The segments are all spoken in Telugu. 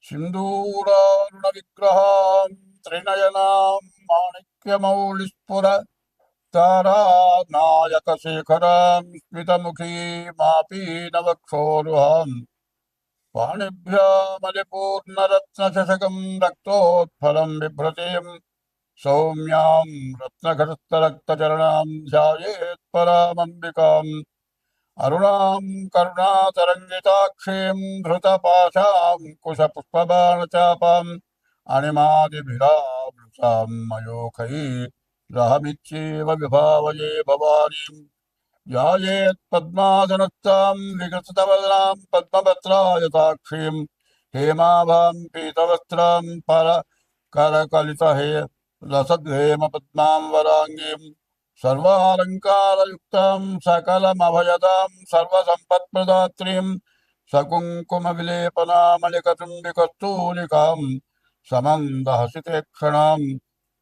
సింధూరారుణ విగ్రహాం త్రినయనాం మాణిక్యమౌళిస్ఫుర తారానాయక శేఖరాం స్మితముఖీమాపీనవక్షోరుహాం పాణిభ్యామలిపూర్ణరత్నశశకం రక్తోత్ఫలం బిభ్రతీం సౌమ్యాం రత్నఘటస్థరక్తచరణాం ధ్యాయేత్పరామంబికాం అరుణాం కరుణాతరంగితాక్షీం ధృతపాశాం కుశపుష్పబాణచాపాం అణిమాదిభిరావృతాం మయోఖైరహమిచ్చేవ విభావయే భవానీం ధ్యాయేత్పద్మాసనస్థాం వికసితవదనాం పద్మపత్రాయతాక్షీం హేమాభాం పీతవస్త్రాం పరకరకలితహే రసద్హేమ పద్మాం వరాంగీం సర్వాలంకారయుక్తాం సకలమభయదాం సర్వసంపత్ప్రదాత్రీం సకుంకుమ విలేపనామలికతుంబికస్తూలికాం సమందహసితే క్షణాం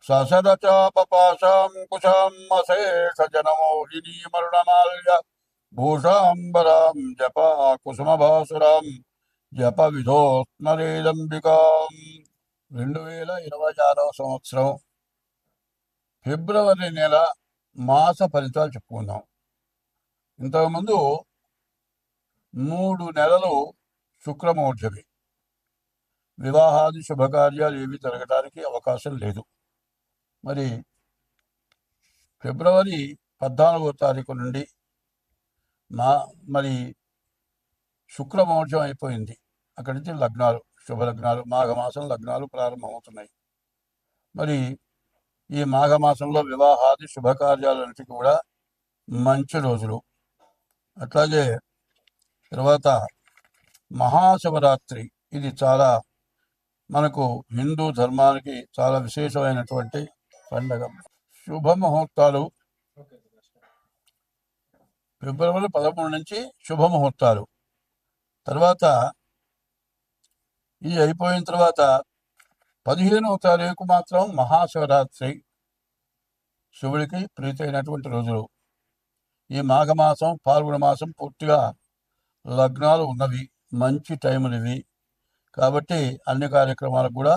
ససదచాపపాశాం కుశాం అశేష జనమోహినీమరుణమాల్య భూషాంబరాం జపా కుసుమభాసురాం జప విధోస్మరేదంబికాం. 2026 సంవత్సరం ఫిబ్రవరి నెల మాస ఫలితాలు చెప్పుకుందాం. ఇంతకుముందు 3 నెలలు శుక్రమౌఢ్యమి, వివాహాది శుభకార్యాలు ఏవి జరగడానికి అవకాశం లేదు. మరి ఫిబ్రవరి 14వ తారీఖు నుండి మరి శుక్రమౌఢ్యం అయిపోయింది. అక్కడి నుంచి లగ్నాలు, శుభలగ్నాలు, మాఘమాసం లగ్నాలు ప్రారంభమవుతున్నాయి. మరి ఈ మాఘమాసంలో వివాహాది శుభకార్యాలన్నిటికీ కూడా మంచి రోజులు. అట్లాగే తర్వాత మహాశివరాత్రి, ఇది చాలా మనకు హిందూ ధర్మానికి చాలా విశేషమైనటువంటి పండగ. శుభముహూర్తాలు ఫిబ్రవరి 13 నుంచి శుభముహూర్తాలు. తర్వాత ఇది అయిపోయిన తర్వాత 15వ తారీఖు మాత్రం మహాశివరాత్రి, శివుడికి ప్రీతైనటువంటి రోజులు. ఈ మాఘమాసం పాల్గొన మాసం పూర్తిగా లగ్నాలు ఉన్నవి, మంచి టైములు ఇవి. కాబట్టి అన్ని కార్యక్రమాలకు కూడా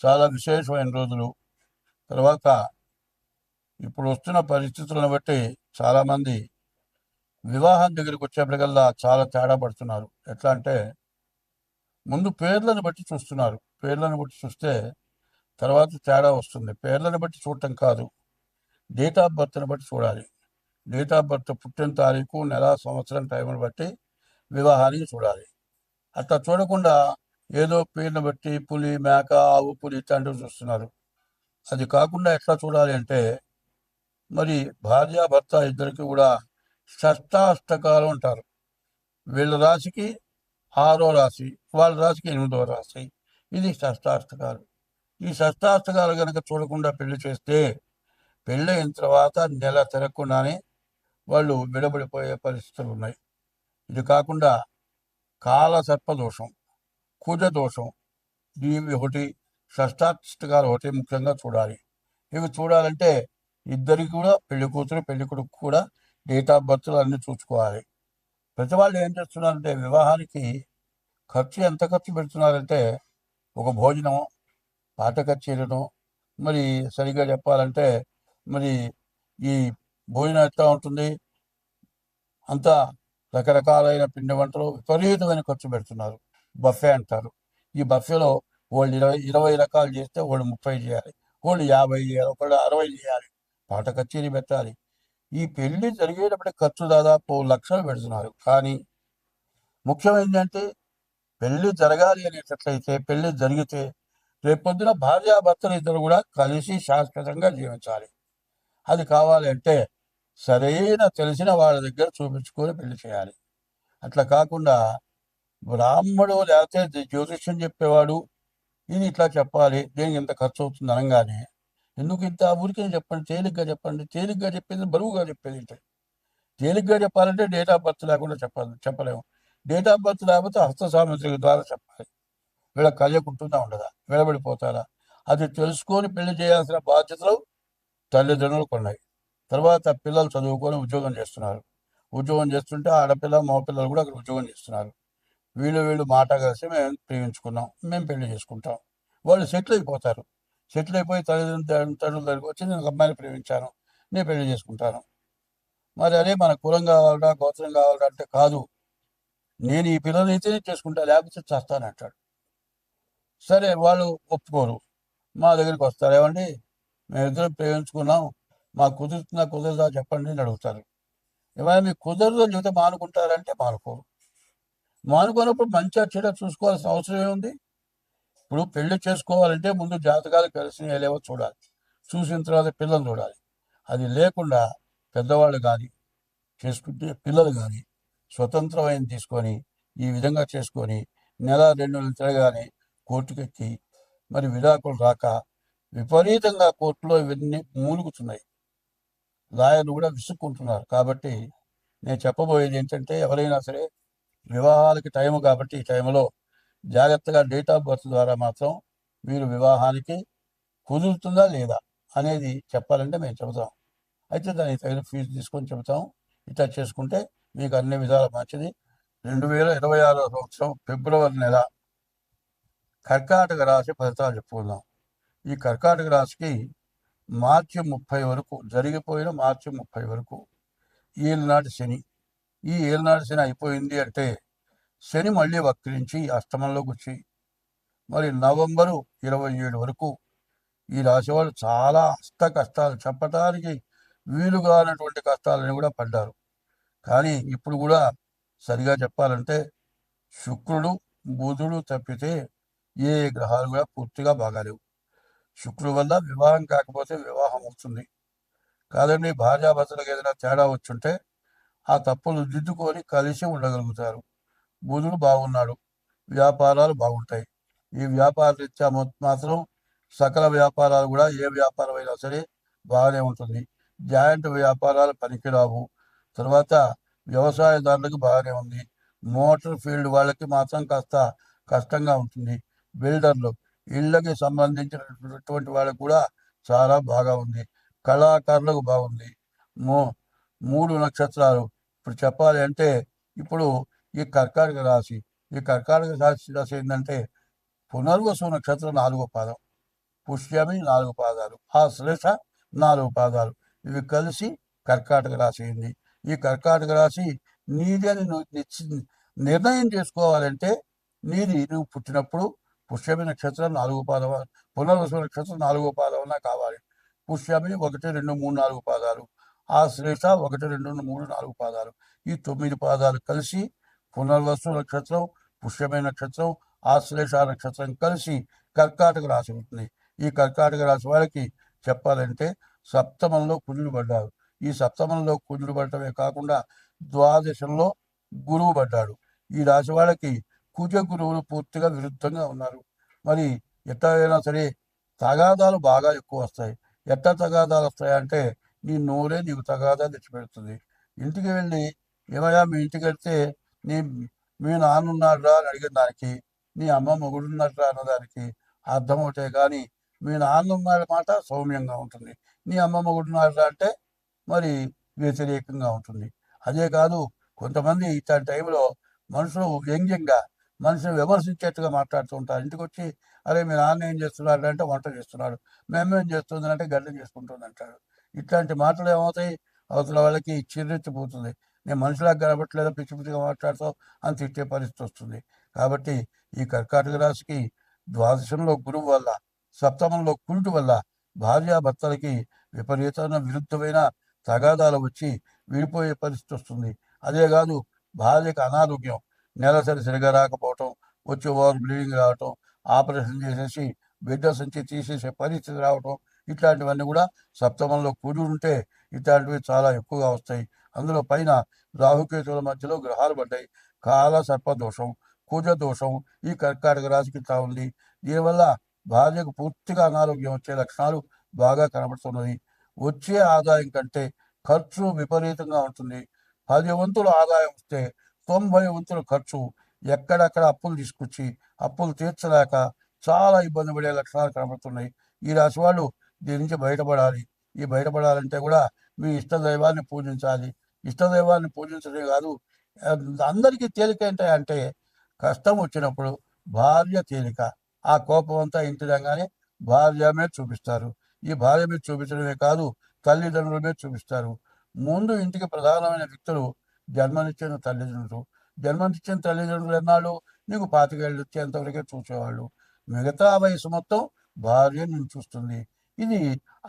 చాలా విశేషమైన రోజులు. తర్వాత ఇప్పుడు వస్తున్న పరిస్థితులను బట్టి చాలామంది వివాహం దగ్గరికి వచ్చేప్పటికల్లా చాలా తేడా పడుతున్నారు. ఎట్లా అంటే ముందు పేర్లను బట్టి చూస్తున్నారు. పేర్లను బట్టి చూస్తే తర్వాత తేడా వస్తుంది. పేర్లను బట్టి చూడటం కాదు, డేట్ ఆఫ్ బర్త్ని బట్టి చూడాలి. డేట్ ఆఫ్ బర్త్, పుట్టిన తారీఖు, నెల, సంవత్సరం, టైంని బట్టి వివాహానికి చూడాలి. అట్లా చూడకుండా ఏదో పేరుని బట్టి పులి, మేక, ఆవు, పులి ఇట్లాంటివి చూస్తున్నారు. అది కాకుండా ఎట్లా చూడాలి అంటే, మరి భార్యాభర్త ఇద్దరికి కూడా షష్టాష్టకాలు ఉంటారు. వీళ్ళ రాశికి 6వ రాశి, వాళ్ళ రాశికి 8వ రాశి, ఇది షష్టాష్టకాలు. ఈ షష్టాష్టకాలు కనుక చూడకుండా పెళ్లి చేస్తే పెళ్ళి అయిన తర్వాత నెల తిరగకుండానే వాళ్ళు విడబడిపోయే పరిస్థితులు ఉన్నాయి. ఇది కాకుండా కాల సర్పదోషం, కుజ దోషం, ఇవి ఒకటి, షష్టాష్టకాలు ఒకటి ముఖ్యంగా చూడాలి. ఇవి చూడాలంటే ఇద్దరికి కూడా, పెళ్లి కూతురు పెళ్లి కొడుకు కూడా డేట్ ఆఫ్ బర్త్లు అన్నీ చూసుకోవాలి. ప్రతి వాళ్ళు ఏం చేస్తున్నారంటే వివాహానికి ఖర్చు ఎంత ఖర్చు పెడుతున్నారంటే, ఒక భోజనం, పాట కచేరీను, మరి సరిగ్గా చెప్పాలంటే మరి ఈ భోజనం ఎట్లా ఉంటుంది, అంతా రకరకాలైన పిండి వంటలు విపరీతమైన ఖర్చు పెడుతున్నారు. బఫే అంటారు. ఈ బఫేలో వాళ్ళు 20 రకాలు చేస్తే వాళ్ళు 30 చేయాలి, వాళ్ళు 50 చేయాలి, ఒకళ్ళు 60 చేయాలి, పాట కచేరీ పెట్టాలి. ఈ పెళ్లి జరిగేటప్పుడు ఖర్చు దాదాపు లక్షలు పెడుతున్నారు. కానీ ముఖ్యం ఏంటంటే పెళ్లి జరగాలి అనేటట్లయితే, పెళ్లి జరిగితే రేపొద్దున భార్యాభర్తలు ఇద్దరు కూడా కలిసి శాశ్వతంగా జీవించాలి. అది కావాలి అంటే సరైన తెలిసిన వాళ్ళ దగ్గర చూపించుకొని పెళ్లి చేయాలి. అట్లా కాకుండా బ్రాహ్మడు లేకపోతే జ్యోతిష్యం చెప్పేవాడు ఇది ఇట్లా చెప్పాలి, దేనికి ఇంత ఖర్చు అవుతుంది అనగానే, ఎందుకు ఇంత ఊరికే చెప్పండి, తేలిగ్గా చెప్పండి. తేలిగ్గా చెప్పేది బరువుగా చెప్పేది ఏంటి? తేలిగ్గా చెప్పాలంటే డేట్ ఆఫ్ బర్త్ లేకుండా చెప్పలేము. డేట్ ఆఫ్ బర్త్ లేకపోతే హస్త సాముద్రిక ద్వారా చెప్పాలి. వీళ్ళ కళ్యకుంటుందా ఉండదా, విడబడిపోతారా, అది తెలుసుకొని పెళ్లి చేయాల్సిన బాధ్యతలు తల్లిదండ్రులకు ఉన్నాయి. తర్వాత పిల్లలు చదువుకొని ఉద్యోగం చేస్తున్నారు. ఉద్యోగం చేస్తుంటే ఆడపిల్ల మగపిల్లలు కూడా అక్కడ ఉద్యోగం చేస్తున్నారు. వీళ్ళు మాట కలిసి మేము ప్రేమించుకున్నాం, మేము పెళ్లి చేసుకుంటాం. వాళ్ళు సెటిల్ అయిపోతారు. సెటిల్ అయిపోయి తల్లిదండ్రుల దగ్గరికి వచ్చి నేను ఒక అమ్మాయిని ప్రేమించాను, నేను పెళ్లి చేసుకుంటాను. మరి అదే మన కులం కావాలరా, గోత్రం కావాలరా అంటే కాదు, నేను ఈ పిల్లలైతేనే చేసుకుంటా, లేకపోతే చేస్తానంటాడు. సరే వాళ్ళు ఒప్పుకోరు. మా దగ్గరికి వస్తారు, ఏమండి మేమిద్దరం ప్రేమించుకున్నాం, మాకు కుదురుతుందా కుదరదా చెప్పండి అని అడుగుతారు. ఏమైనా మీకు కుదరదు అని చెబితే మానుకుంటారంటే మానుకోరు. మానుకున్నప్పుడు మంచిగా చెడ్డ చూసుకోవాల్సిన అవసరం ఏముంది? ఇప్పుడు పెళ్లి చేసుకోవాలంటే ముందు జాతకాలు కలిసి లేవో చూడాలి, చూసిన తర్వాత పిల్లలు చూడాలి. అది లేకుండా పెద్దవాళ్ళు కానీ చేసుకుంటే పిల్లలు కానీ స్వతంత్రమైన తీసుకొని ఈ విధంగా చేసుకొని నెల 2 నెలలు తిరగానే కోర్టుకెక్కి మరి విడాకులు రాక విపరీతంగా కోర్టులో ఇవన్నీ మూలుగుతున్నాయి. లాయర్లు కూడా విసుక్కుంటున్నారు. కాబట్టి నేను చెప్పబోయేది ఏంటంటే, ఎవరైనా సరే వివాహాలకి టైం కాబట్టి ఈ టైంలో జాగ్రత్తగా డేట్ ఆఫ్ బర్త్ ద్వారా మాత్రం మీరు వివాహానికి కుదురుతుందా లేదా అనేది చెప్పాలంటే మేము చెబుతాం. అయితే దానికి తగిన ఫీజు తీసుకొని చెబుతాం. ఇట్లా చేసుకుంటే మీకు అన్ని విధాల మంచిది. 2026 సంవత్సరం ఫిబ్రవరి నెల కర్కాటక రాశి ఫలితాలు చెప్పుకుందాం. ఈ కర్కాటక రాశికి మార్చి 30 వరకు, జరిగిపోయిన మార్చి 30 వరకు ఏలినాటి శని. ఈ ఏలినాటి శని అయిపోయింది అంటే శని మళ్ళీ వక్రించి అష్టమంలోకి వచ్చి మరి నవంబరు 27 వరకు ఈ రాశి వాళ్ళు చాలా అష్ట కష్టాలు, చెప్పడానికి వీలుగానటువంటి కష్టాలని కూడా పడ్డారు. కానీ ఇప్పుడు కూడా సరిగా చెప్పాలంటే శుక్రుడు బుధుడు తప్పితే ఏ గ్రహాలు కూడా పూర్తిగా బాగాలేవు. శుక్రుడు వల్ల వివాహం కాకపోతే వివాహం అవుతుంది కాదండి, భార్యాభర్తలకు ఏదైనా తేడా వచ్చుంటే ఆ తప్పులు దిద్దుకొని కలిసి ఉండగలుగుతారు. బుధుడు బాగున్నాడు, వ్యాపారాలు బాగుంటాయి. ఈ వ్యాపార రీత్యా మాత్రం సకల వ్యాపారాలు కూడా ఏ వ్యాపారం అయినా సరే బాగానే ఉంటుంది. జాయింట్ వ్యాపారాలు పనికిరావు. తర్వాత వ్యవసాయదారులకు బాగానే ఉంది. మోటార్ ఫీల్డ్ వాళ్ళకి మాత్రం కాస్త కష్టంగా ఉంటుంది. బిల్డర్లు, ఇళ్ళకి సంబంధించినటువంటి వాళ్ళకు కూడా చాలా బాగా ఉంది. కళాకారులకు బాగుంది. మూ 3 నక్షత్రాలు ఇప్పుడు చెప్పాలి అంటే, ఇప్పుడు ఈ కర్కాటక రాశి, ఈ కర్కాటక రాశి ఏంటంటే పునర్వసు నక్షత్రం 4వ పాదం, పుష్యమి 4 పాదాలు, ఆ శ్లేష 4 పాదాలు, ఇవి కలిసి కర్కాటక రాశి అయింది. ఈ కర్కాటక రాశి నీది అని నువ్వు నిర్ణయం చేసుకోవాలంటే నువ్వు పుట్టినప్పుడు పుష్యమి నక్షత్రం 4వ పాదం, పునర్వసు నక్షత్రం 4వ పాదం కావాలి. పుష్యమి 1, 2, 3, 4 పాదాలు, ఆ శ్లేష 1, 2, 3, 4 పాదాలు, ఈ 9 పాదాలు కలిసి పునర్వసు నక్షత్రం, పుష్యమి నక్షత్రం, ఆశ్లేష నక్షత్రం కలిసి కర్కాటక రాశి ఉంటుంది. ఈ కర్కాటక రాశి వారికి చెప్పాలంటే సప్తమంలో కుజుడు పడ్డారు. ఈ సప్తమంలో కుజుడు పడటమే కాకుండా ద్వాదశంలో గురువు పడ్డాడు. ఈ రాశి వాళ్ళకి కుజ గురువులు పూర్తిగా విరుద్ధంగా ఉన్నారు. మరి ఎట్లయినా సరే తగాదాలు బాగా ఎక్కువ వస్తాయి. ఎట్లా తగాదాలు వస్తాయంటే నీ నోరే నీకు తగాదా తెచ్చిపెడుతుంది. ఇంటికి వెళ్ళి ఏమయ్యా మీ ఇంటికి వెళ్తే మీ నాన్న ఉన్నాడురా అని అడిగిన దానికి, నీ అమ్మ మొగుడున్నట్రా అన్నదానికి అర్థం అవుతాయి. కానీ మీ నాన్న ఉన్న మాట సౌమ్యంగా ఉంటుంది, నీ అమ్మ మొగుడున్నాడురా అంటే మరి వ్యతిరేకంగా ఉంటుంది. అదే కాదు, కొంతమంది ఇట్లాంటి టైంలో మనుషులు వ్యంగ్యంగా మనుషులు విమర్శించేట్టుగా మాట్లాడుతూ ఉంటారు. ఇంటికి వచ్చి అరే మీ నాన్న ఏం చేస్తున్నాడు అంటే వంట చేస్తున్నాడు, మేమేం చేస్తుందంటే గడ్డ చేసుకుంటుంది అంటాడు. ఇట్లాంటి మాటలు ఏమవుతాయి, అవతల వాళ్ళకి చిర్రెత్తిపోతుంది. నేను మనుషులకు కనబట్టలేదో పిచ్చి పిచ్చిగా మాట్లాడతావు అని తిట్టే పరిస్థితి వస్తుంది. కాబట్టి ఈ కర్కాటక రాశికి ద్వాదశంలో గురువు వల్ల, సప్తమంలో కుజుడు వల్ల భార్యాభర్తలకి విపరీతమైన విరుద్ధమైన తగాదాలు వచ్చి విడిపోయే పరిస్థితి వస్తుంది. అదే కాదు, భార్యకు అనారోగ్యం, నెలసరి సరిగా రాకపోవటం, వచ్చి ఓవర్ బ్లీడింగ్ రావటం, ఆపరేషన్ చేసేసి బిడ్డ సంచి తీసేసే పరిస్థితి రావటం, ఇట్లాంటివన్నీ కూడా సప్తమంలో కుజుడు ఉంటే ఇట్లాంటివి చాలా ఎక్కువగా వస్తాయి. అందులో పైన రాహుకేతువుల మధ్యలో గ్రహాలు పడ్డాయి. కాల సర్పదోషం, కుజ దోషం ఈ కర్కాటక రాశికి ఇట్లా ఉంది. దీనివల్ల భార్యకు పూర్తిగా అనారోగ్యం వచ్చే లక్షణాలు బాగా కనబడుతున్నది. వచ్చే ఆదాయం కంటే ఖర్చు విపరీతంగా ఉంటుంది. 10 వంతులు ఆదాయం వస్తే 90 వంతులు ఖర్చు. ఎక్కడెక్కడ అప్పులు తీసుకొచ్చి అప్పులు తీర్చలేక చాలా ఇబ్బంది పడే లక్షణాలు కనబడుతున్నాయి. ఈ రాశి వాళ్ళు దీని నుంచి బయటపడాలి. ఈ బయటపడాలంటే కూడా మీ ఇష్టదైవాన్ని పూజించాలి. ఇష్టదైవాన్ని పూజించడమే కాదు, అందరికీ తేలిక ఏంటంటే కష్టం వచ్చినప్పుడు భార్య తేలిక. ఆ కోపం అంతా ఇంటి రంగానే భార్య మీద చూపిస్తారు. ఈ భార్య మీద చూపించడమే కాదు, తల్లిదండ్రుల మీద చూపిస్తారు. ముందు ఇంటికి ప్రధానమైన వ్యక్తులు జన్మనిచ్చిన తల్లిదండ్రులు. జన్మనిచ్చిన తల్లిదండ్రులు ఎన్నాళ్ళు? నీకు 25 ఏళ్ళు వచ్చేంతవరకే చూసేవాళ్ళు. మిగతా వయసు మొత్తం భార్య నిన్ను చూస్తుంది. ఇది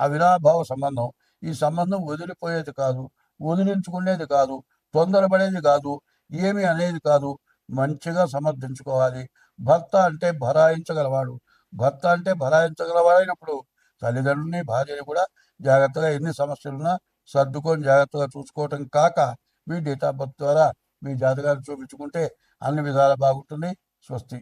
అవినాభావ సంబంధం. ఈ సంబంధం వదిలిపోయేది కాదు, వదిలించుకునేది కాదు, తొందరపడేది కాదు, ఏమి అనేది కాదు. మంచిగా సమర్థించుకోవాలి. భర్త అంటే భరాయించగలవాడు. భర్త అంటే భరాయించగలవాడైనప్పుడు తల్లిదండ్రుల్ని, భార్యని కూడా జాగ్రత్తగా ఎన్ని సమస్యలున్నా సర్దుకొని జాగ్రత్తగా చూసుకోవటం కాక, మీ డేట్ ఆఫ్ బర్త్ ద్వారా మీ జాతకాలు చూపించుకుంటే అన్ని విధాలా బాగుంటుంది. స్వస్తి.